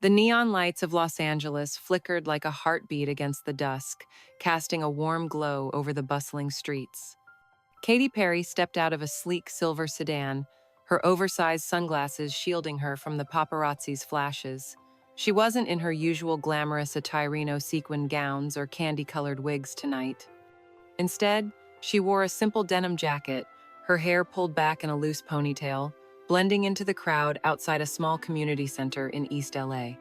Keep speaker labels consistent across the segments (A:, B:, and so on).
A: The neon lights of Los Angeles flickered like a heartbeat against the dusk, casting a warm glow over the bustling streets. Katy Perry stepped out of a sleek silver sedan, her oversized sunglasses shielding her from the paparazzi's flashes. She wasn't in her usual glamorous Attirino sequin gowns or candy-colored wigs tonight. Instead, she wore a simple denim jacket, her hair pulled back in a loose ponytail, blending into the crowd outside a small community center in East LA.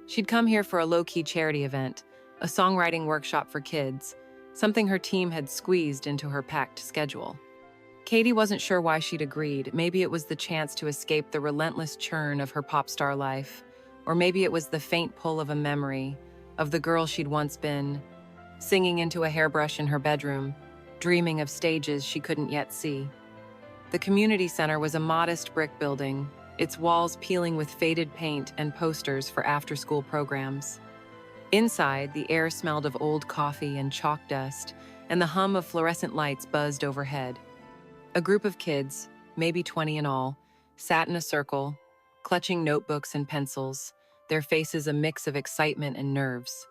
A: She'd come here for a low-key charity event, a songwriting workshop for kids, something her team had squeezed into her packed schedule. Katy wasn't sure why she'd agreed. Maybe it was the chance to escape the relentless churn of her pop star life, or maybe it was the faint pull of a memory of the girl she'd once been, singing into a hairbrush in her bedroom, dreaming of stages she couldn't yet see. The community center was a modest brick building, its walls peeling with faded paint and posters for after-school programs. Inside, the air smelled of old coffee and chalk dust, and the hum of fluorescent lights buzzed overhead. A group of kids, maybe 20 in all, sat in a circle, clutching notebooks and pencils, their faces a mix of excitement and nerves.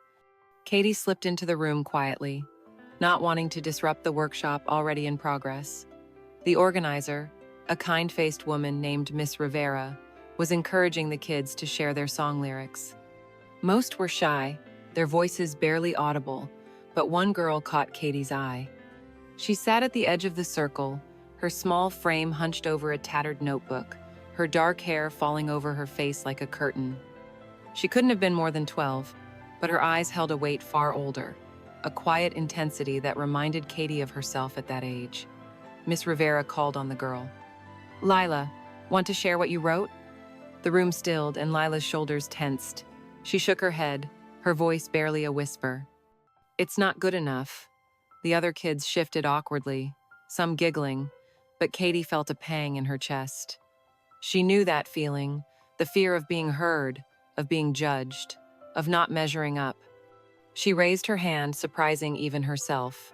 A: Katy slipped into the room quietly, not wanting to disrupt the workshop already in progress. The organizer, a kind-faced woman named Miss Rivera, was encouraging the kids to share their song lyrics. Most were shy, their voices barely audible, but one girl caught Katy's eye. She sat at the edge of the circle, her small frame hunched over a tattered notebook, her dark hair falling over her face like a curtain. She couldn't have been more than 12, but her eyes held a weight far older, a quiet intensity that reminded Katy of herself at that age. Miss Rivera called on the girl. "Lila, want to share what you wrote?" The room stilled and Lila's shoulders tensed. She shook her head, her voice barely a whisper. "It's not good enough." The other kids shifted awkwardly, some giggling, but Katy felt a pang in her chest. She knew that feeling, the fear of being heard, of being judged, of not measuring up. She raised her hand, surprising even herself.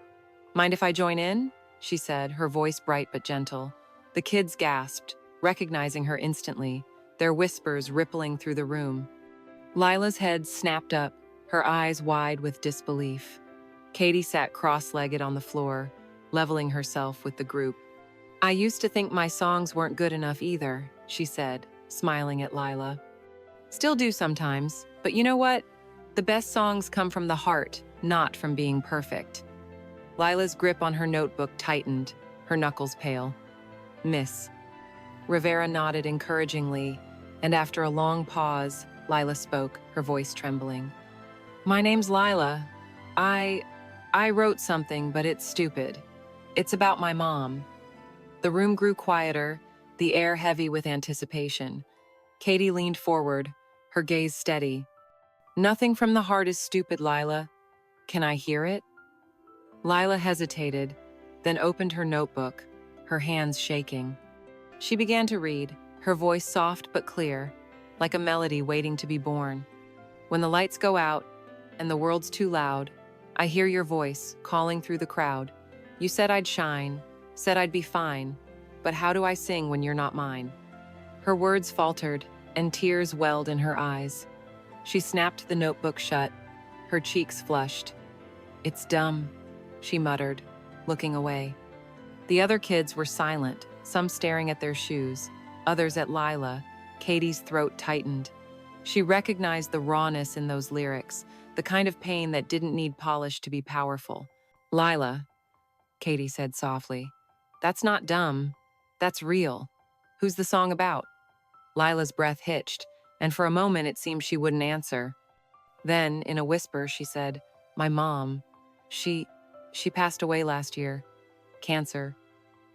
A: "Mind if I join in?" she said, her voice bright but gentle. The kids gasped, recognizing her instantly, their whispers rippling through the room. Lila's head snapped up, her eyes wide with disbelief. Katy sat cross-legged on the floor, leveling herself with the group. "I used to think my songs weren't good enough either," she said, smiling at Lila. "Still do sometimes, but you know what? The best songs come from the heart, not from being perfect." Lila's grip on her notebook tightened, her knuckles pale. "Miss." Rivera nodded encouragingly, and after a long pause, Lila spoke, her voice trembling. "My name's Lila. I wrote something, but it's stupid. It's about my mom." The room grew quieter, the air heavy with anticipation. Katy leaned forward, her gaze steady. "Nothing from the heart is stupid, Lila. Can I hear it?" Lila hesitated, then opened her notebook, her hands shaking. She began to read, her voice soft but clear, like a melody waiting to be born. "When the lights go out and the world's too loud, I hear your voice calling through the crowd. You said I'd shine, said I'd be fine, but how do I sing when you're not mine?" Her words faltered, and tears welled in her eyes. She snapped the notebook shut, her cheeks flushed. "It's dumb," she muttered, looking away. The other kids were silent, some staring at their shoes, others at Lila. Katy's throat tightened. She recognized the rawness in those lyrics, the kind of pain that didn't need polish to be powerful. "Lila," Katy said softly, "that's not dumb. That's real. Who's the song about?" Lila's breath hitched, and for a moment it seemed she wouldn't answer. Then, in a whisper, she said, "My mom. She passed away last year. Cancer.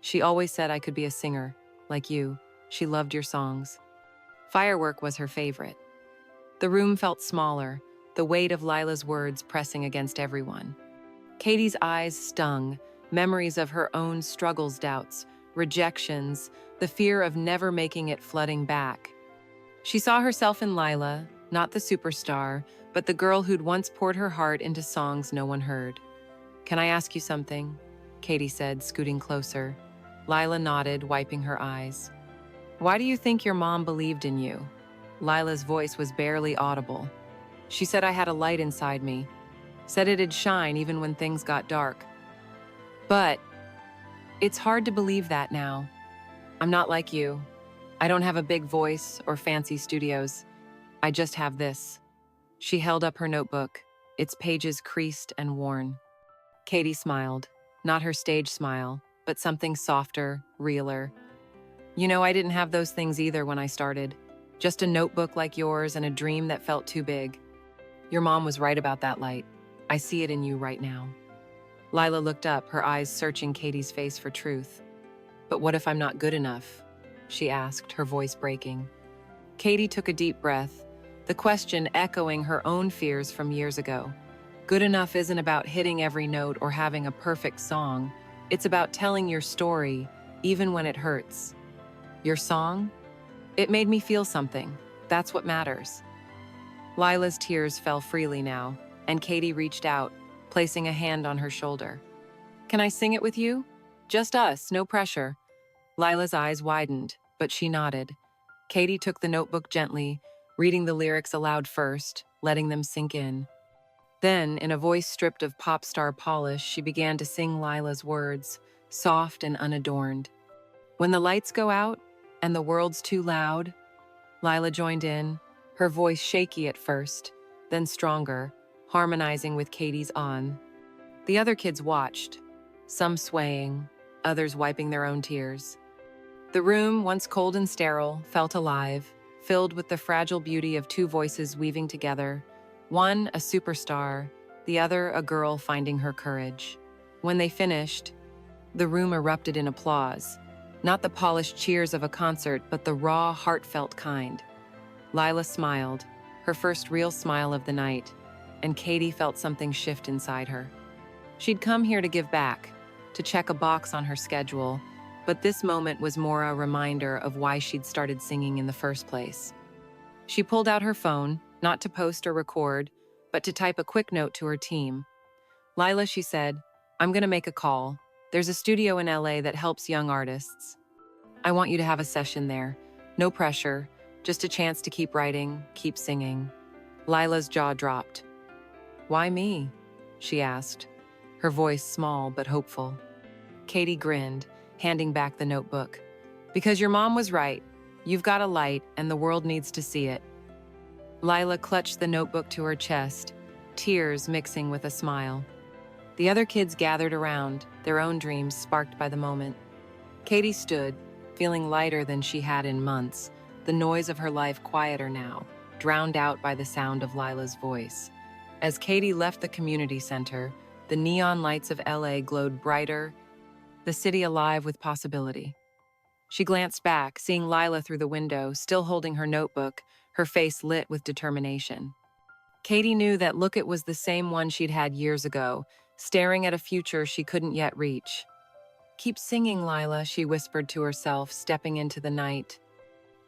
A: She always said I could be a singer, like you. She loved your songs." Firework was her favorite. The room felt smaller, the weight of Lila's words pressing against everyone. Katy's eyes stung, memories of her own struggles, doubts, rejections, the fear of never making it flooding back. She saw herself in Lila, not the superstar, but the girl who'd once poured her heart into songs no one heard. "Can I ask you something?" Katy said, scooting closer. Lila nodded, wiping her eyes. "Why do you think your mom believed in you?" Lila's voice was barely audible. She said I had a light inside me, said it'd shine even when things got dark. But it's hard to believe that now. I'm not like you. I don't have a big voice or fancy studios. I just have this. She held up her notebook, its pages creased and worn. Katy smiled, not her stage smile, but something softer, realer. You know, I didn't have those things either when I started. Just a notebook like yours and a dream that felt too big. Your mom was right about that light. I see it in you right now. Lila looked up, her eyes searching Katy's face for truth. But what if I'm not good enough? She asked, her voice breaking. Katy took a deep breath, the question echoing her own fears from years ago. Good enough isn't about hitting every note or having a perfect song. It's about telling your story, even when it hurts. Your song? It made me feel something. That's what matters. Lila's tears fell freely now, and Katy reached out, placing a hand on her shoulder. Can I sing it with you? Just us, no pressure. Lila's eyes widened, but she nodded. Katy took the notebook gently, reading the lyrics aloud first, letting them sink in. Then, in a voice stripped of pop star polish, she began to sing Lila's words, soft and unadorned. When the lights go out and the world's too loud, Lila joined in, her voice shaky at first, then stronger, harmonizing with Katy's on. The other kids watched, some swaying, others wiping their own tears. The room, once cold and sterile, felt alive, filled with the fragile beauty of two voices weaving together, one a superstar, the other a girl finding her courage. When they finished, the room erupted in applause, not the polished cheers of a concert, but the raw, heartfelt kind. Lila smiled, her first real smile of the night, and Katy felt something shift inside her. She'd come here to give back, to check a box on her schedule, but this moment was more a reminder of why she'd started singing in the first place. She pulled out her phone, not to post or record, but to type a quick note to her team. Lila, she said, I'm gonna make a call. There's a studio in LA that helps young artists. I want you to have a session there. No pressure, just a chance to keep writing, keep singing. Lila's jaw dropped. Why me? She asked, her voice small but hopeful. Katy grinned, handing back the notebook. Because your mom was right. You've got a light, and the world needs to see it. Lila clutched the notebook to her chest, tears mixing with a smile. The other kids gathered around, their own dreams sparked by the moment. Katy stood, feeling lighter than she had in months, the noise of her life quieter now, drowned out by the sound of Lila's voice. As Katy left the community center, the neon lights of LA glowed brighter, the city alive with possibility. She glanced back, seeing Lila through the window, still holding her notebook, her face lit with determination. Katy knew that look it was the same one she'd had years ago, staring at a future she couldn't yet reach. Keep singing, Lila, she whispered to herself, stepping into the night.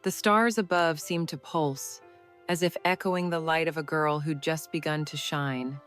A: The stars above seemed to pulse, as if echoing the light of a girl who'd just begun to shine.